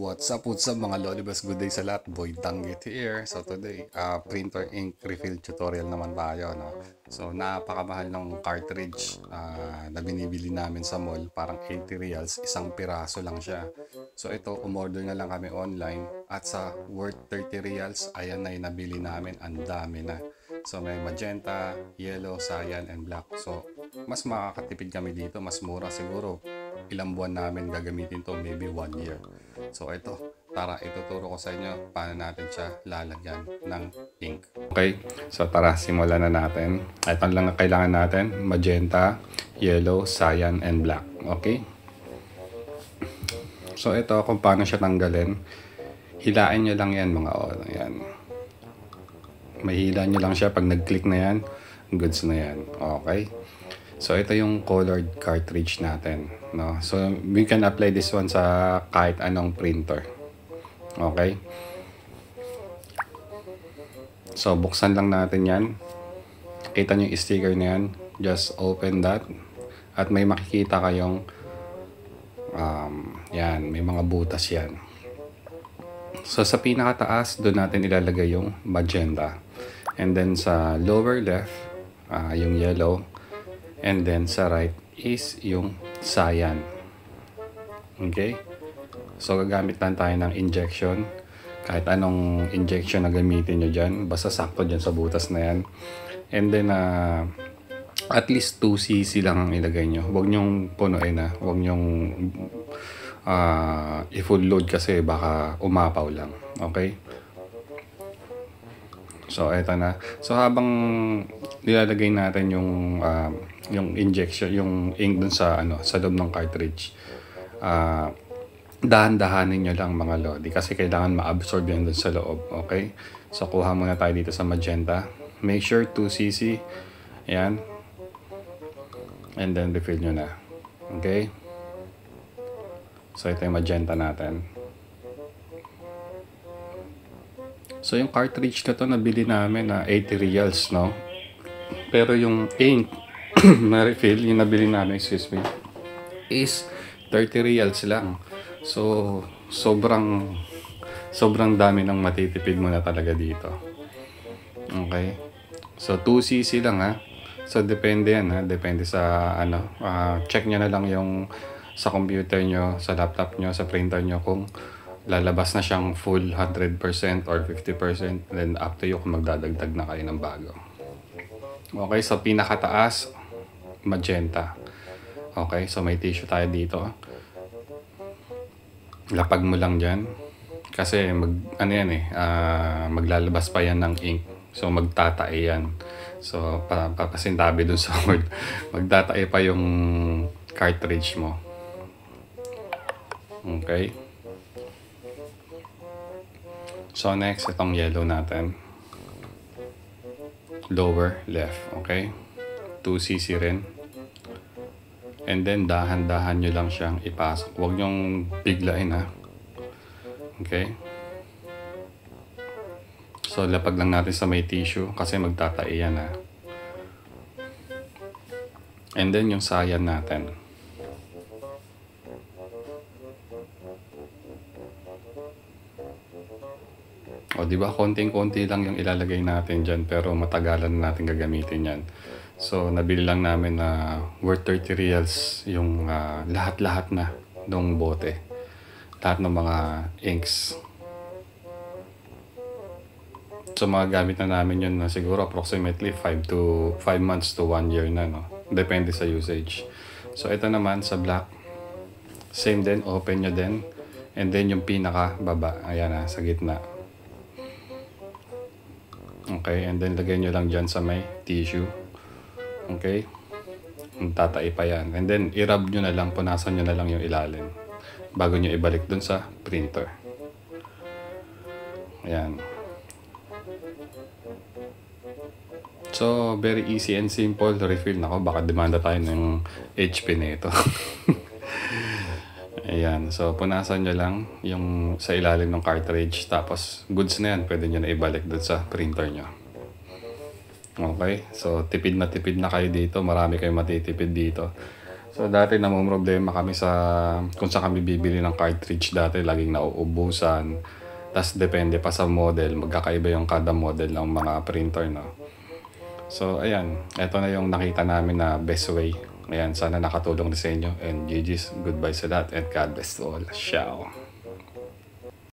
What's up mga Lolibus? Good day sa lahat. Boy Danggit here. So today, printer ink refill tutorial naman tayo. No? So napakamahal ng cartridge na binibili namin sa mall. Parang 80 reals, isang piraso lang siya. So ito, umorder na lang kami online. At sa worth 30 reals, ayan na yung nabili namin. Ang dami na. So may magenta, yellow, cyan, and black. So mas makakatipid kami dito. Mas mura siguro. Ilang buwan namin gagamitin to, maybe 1 year. So ito, tara ituturo ko sa inyo paano natin siya lalagyan ng ink. Okay, so tara simulan na natin. Ito lang ang kailangan natin, magenta, yellow, cyan, and black. Okay, so ito kung paano siya tanggalin. Hilain nyo lang yan mga yan. Mahila nyo lang siya pag nag-click na yan, goods na yan. Okay, so ito yung colored cartridge natin, no? So we can apply this one sa kahit anong printer. Okay? So buksan lang natin 'yan. Kita niyo yung sticker na 'yan. Just open that at may makikita kayong yan, may mga butas 'yan. So sa pinakataas, doon natin ilalagay yung magenta. And then sa lower left, yung yellow. And then sa right is yung cyan. Okay? So gagamit lang tayo ng injection. Kahit anong injection na gamitin nyo dyan. Basta sakto dyan sa butas na yan. And then at least 2 cc lang ang ilagay nyo. Huwag nyong punuin na. Huwag nyong i-full load kasi baka umapaw lang. Okay? So eto na. So habang nilalagay natin yung injection, yung ink dun sa sa loob ng cartridge, dahan-dahanin nyo lang mga lodi kasi kailangan ma-absorb yan dun sa loob. Okay? So kuha muna tayo dito sa magenta. Make sure 2 cc. Ayan. And then refill nyo na. Okay? So ito yung magenta natin. So yung cartridge na to nabili namin na 80 reals, no? Pero yung ink na refill, yung nabili namin, excuse me, is 30 reals lang. So sobrang dami ng matitipid mo na talaga dito. Okay? So 2 cc lang ha. So depende yan ha, depende sa check nyo na lang yung sa computer nyo, sa laptop nyo, sa printer nyo kung lalabas na siyang full 100% or 50%, then up to you kung magdadagdag na kayo ng bago. Okay, so pinakataas, magenta. Okay, so may tissue tayo dito. Lapag mo lang dyan. Kasi maglalabas pa yan ng ink. So magtatae yan. So papasintabi dun sa word. Magtatae pa yung cartridge mo. Okay. So next, itong yellow natin. Lower left, okay? 2 cc rin. And then dahan-dahan nyo lang siyang ipasok. Huwag nyong biglain ha. Okay? So lapag lang natin sa may tissue kasi magtatae yan ha. And then yung cyan natin. O di ba konting-konti lang yung ilalagay natin diyan pero matagalan na natin gagamitin yan. So nabili lang namin na worth 30 reals yung lahat-lahat na ng bote. Lahat ng mga inks. So magagamit na namin yun na siguro approximately 5 months to 1 year na, no. Depende sa usage. So ito naman sa black. Same din, open nyo din. And then yung pinaka baba, ayan sa gitna. Okay, and then lagay nyo lang dyan sa may tissue. Okay, tatai pa yan. And then i-rub nyo na lang, punasan nyo na lang yung ilalim bago nyo ibalik dun sa printer. Ayan. So very easy and simple refill. Nako, baka demanda tayo ng HP nito. Ayan, so punasan nyo lang yung sa ilalim ng cartridge, tapos goods na yan, pwede nyo na ibalik doon sa printer nyo. Okay, so tipid na kayo dito, marami kayong matitipid dito. So dati namomroblema kami sa kung saan kami bibili ng cartridge dati, laging nauubusan. Tas depende pa sa model, magkakaiba yung kada model ng mga printer, no? So ayan, eto na yung nakita namin na best way. Ayan, sana nakatulong na sa inyo, and GG's, goodbye sa lahat and God bless to all. Ciao!